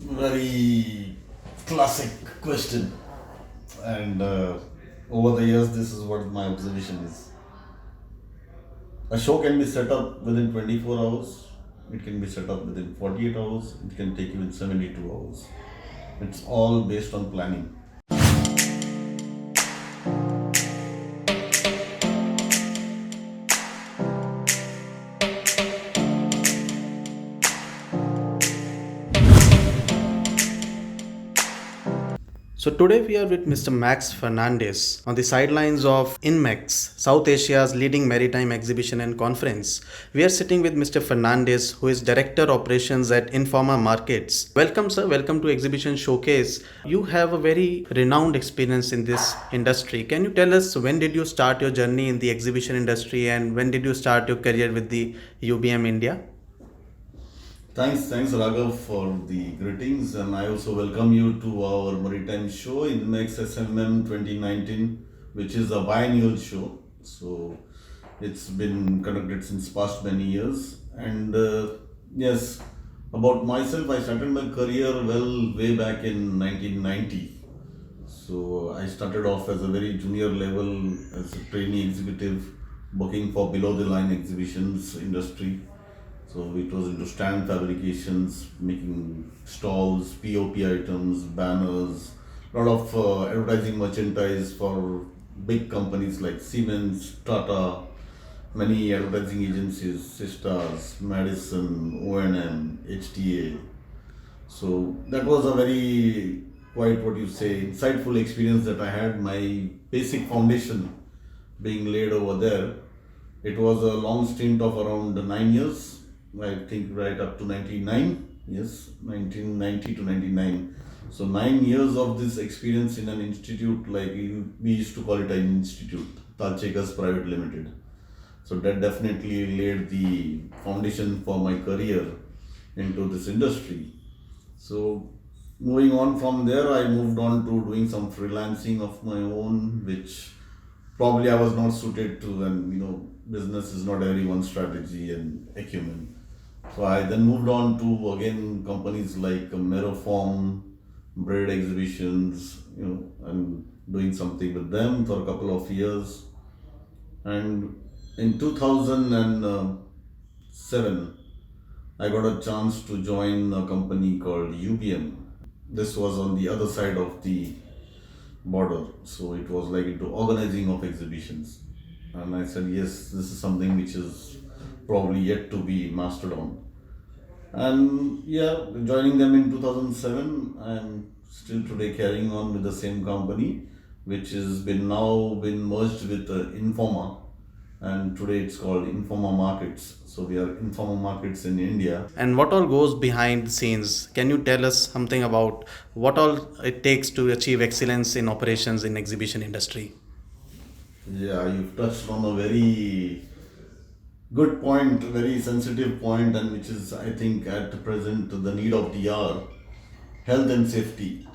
Very classic question, and over the years, this is what my observation is. A show can be set up within 24 hours, it can be set up within 48 hours, it can take even 72 hours. It's all based on planning. So today we are with Mr. Max Fernandes on the sidelines of INMEX, South Asia's leading maritime exhibition and conference. We are sitting with Mr. Fernandes, who is Director Operations at Informa Markets. Welcome, sir. Welcome to Exhibition Showcase. You have a very renowned experience in this industry. Can you tell us when did you start your journey in the exhibition industry and when did you start your career with the UBM India? Thanks, Raghav, for the greetings, and I also welcome you to our maritime show in Next SMM 2019, which is a biannual show. So it's been conducted since past many years. And yes, about myself, I started my career well way back in 1990. So I started off as a very junior level as a trainee executive, working for below the line exhibitions industry. So it was into stand fabrications, making stalls, POP items, banners, a lot of advertising merchandise for big companies like Siemens, Tata, many advertising agencies, Sistars, Madison, O&M, HTA. So that was a very, quite what you say, insightful experience that I had. My basic foundation being laid over there. It was a long stint of around 9 years, I think right up to 99. Yes, 1990 to 99. So 9 years of this experience in an institute, like we used to call it an institute, Talchekas Private Limited. So that definitely laid the foundation for my career into this industry. So moving on from there, I moved on to doing some freelancing of my own, which probably I was not suited to, and business is not everyone's strategy and acumen. So I then moved on to again companies like Meroform, Bread Exhibitions, and doing something with them for a couple of years. And in 2007, I got a chance to join a company called UBM. This was on the other side of the border, so it was like into organizing of exhibitions. And I said, yes, this is something which is probably yet to be mastered on. And yeah, joining them in 2007, I'm still today carrying on with the same company, which has been merged with Informa, and today it's called Informa Markets. So we are Informa Markets in India. And what all goes behind the scenes? Can you tell us something about what all it takes to achieve excellence in operations in exhibition industry? Yeah, you've touched on a very good point, very sensitive point, and which is, I think, at present the need of the hour: health and safety.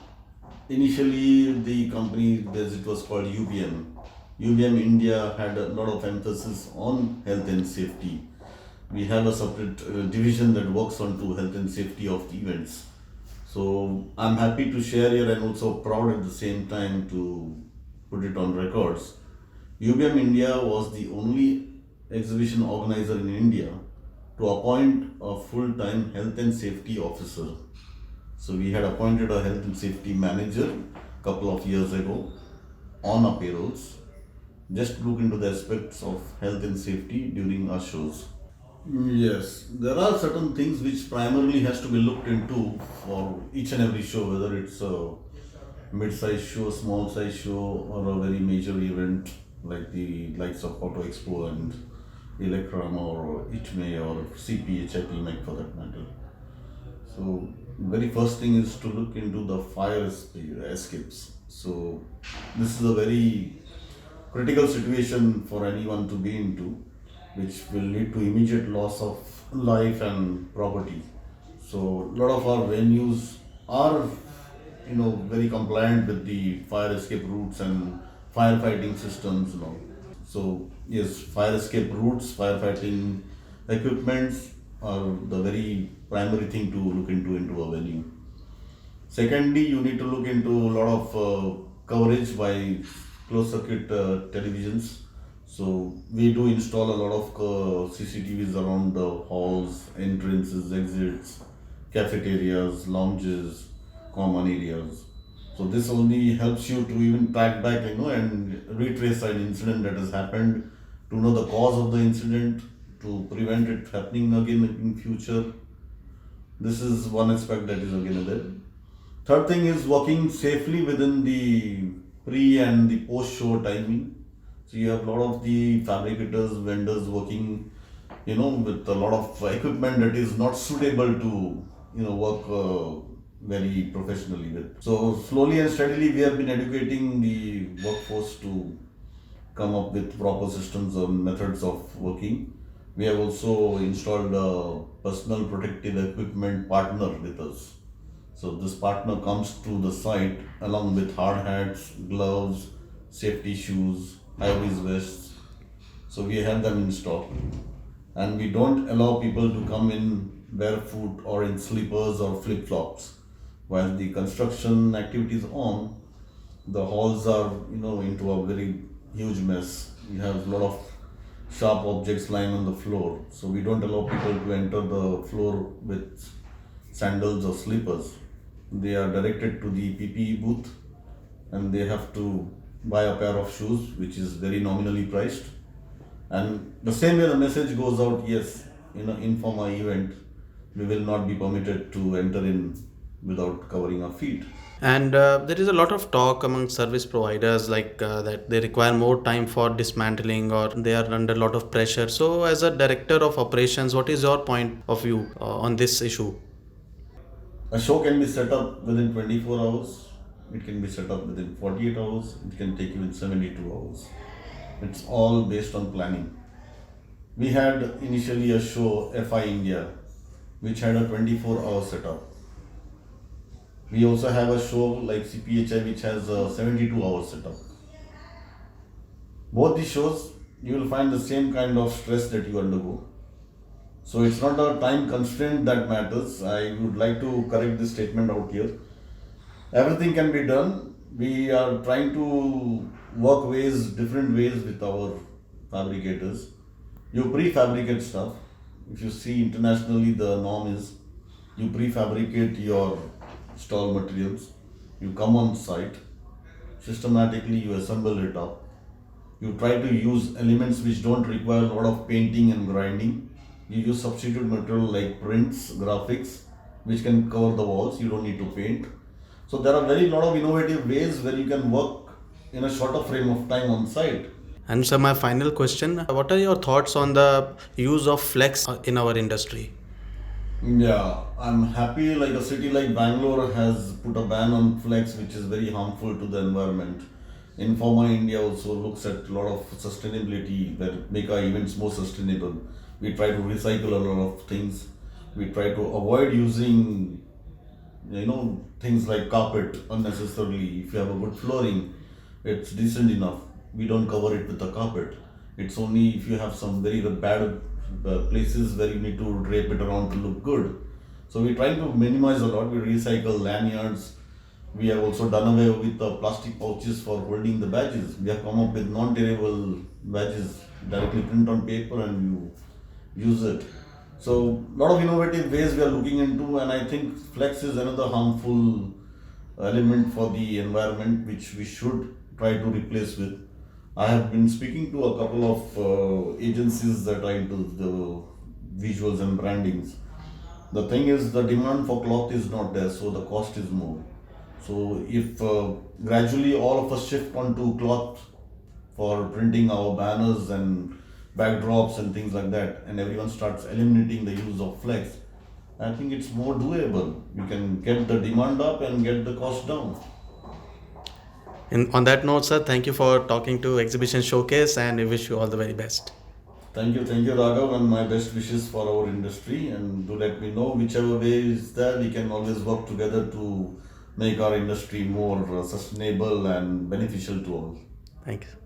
Initially, the company, as it was called UBM, UBM India had a lot of emphasis on health and safety. We have a separate division that works on to health and safety of the events. So I'm happy to share here and also proud at the same time to put it on records. UBM India was the only exhibition organizer in India to appoint a full-time health and safety officer. So we had appointed a health and safety manager a couple of years ago on our payrolls, just to look into the aspects of health and safety during our shows. Yes, there are certain things which primarily has to be looked into for each and every show, whether it's a mid-size show, small-size show, or a very major event like the likes of Auto Expo and Electrum or ITME or CP, HIP, for that matter. So, very first thing is to look into the escapes. So, this is a very critical situation for anyone to be into, which will lead to immediate loss of life and property. So, a lot of our venues are, very compliant with the fire escape routes and firefighting systems. So yes, fire escape routes, firefighting equipments are the very primary thing to look into a venue. Secondly, you need to look into a lot of coverage by closed circuit televisions. So we do install a lot of CCTVs around the halls, entrances, exits, cafeterias, lounges, common areas. So this only helps you to even track back, and retrace an incident that has happened, to know the cause of the incident, to prevent it happening again in future. This is one aspect that is again there. Third thing is working safely within the pre and the post show timing. So you have a lot of the fabricators, vendors working, with a lot of equipment that is not suitable to, work very professionally with. So slowly and steadily, we have been educating the workforce to come up with proper systems and methods of working. We have also installed a personal protective equipment partner with us. So this partner comes to the site along with hard hats, gloves, safety shoes, high-vis vests. So we have them in stock, and we don't allow people to come in barefoot or in slippers or flip-flops. While the construction activity is on, the halls are into a very huge mess. You have a lot of sharp objects lying on the floor, so we don't allow people to enter the floor with sandals or slippers. They are directed to the PPE booth, and they have to buy a pair of shoes which is very nominally priced. And the same way the message goes out, yes, in an Informa event, we will not be permitted to enter in without covering our feet. And there is a lot of talk among service providers like that they require more time for dismantling or they are under a lot of pressure. So, as a director of operations, what is your point of view on this issue? A show can be set up within 24 hours, it can be set up within 48 hours, it can take even 72 hours. It's all based on planning. We had initially a show, FI India, which had a 24-hour setup. We also have a show like CPHI, which has a 72-hour setup. Both the shows, you will find the same kind of stress that you undergo. So it's not a time constraint that matters. I would like to correct this statement out here. Everything can be done. We are trying to work different ways with our fabricators. You prefabricate stuff. If you see internationally, the norm is you prefabricate your stall materials. You come on site, systematically you assemble it up. You try to use elements which don't require a lot of painting and grinding. You use substitute material like prints, graphics, which can cover the walls. You don't need to paint. So there are very lot of innovative ways where you can work in a shorter frame of time on site. And so, my final question, what are your thoughts on the use of flex in our industry? Yeah, I'm happy like a city like Bangalore has put a ban on flex, which is very harmful to the environment. Informa India also looks at a lot of sustainability that make our events more sustainable. We try to recycle a lot of things. We try to avoid using things like carpet unnecessarily. If you have a good flooring, it's decent enough. We don't cover it with a carpet. It's only if you have some very bad places where you need to drape it around to look good. So we try to minimize a lot. We recycle lanyards. We have also done away with the plastic pouches for holding the badges. We have come up with non-tearable badges, directly print on paper and you use it. So a lot of innovative ways we are looking into, and I think flex is another harmful element for the environment which we should try to replace with. I have been speaking to a couple of agencies that are into the visuals and brandings. The thing is, the demand for cloth is not there, so the cost is more. So if gradually all of us shift onto cloth for printing our banners and backdrops and things like that, and everyone starts eliminating the use of flex, I think it's more doable. We can get the demand up and get the cost down. And on that note, sir, thank you for talking to Exhibition Showcase and we wish you all the very best. Thank you, Raghav, and my best wishes for our industry. And do let me know whichever way is there, we can always work together to make our industry more sustainable and beneficial to all. Thank you.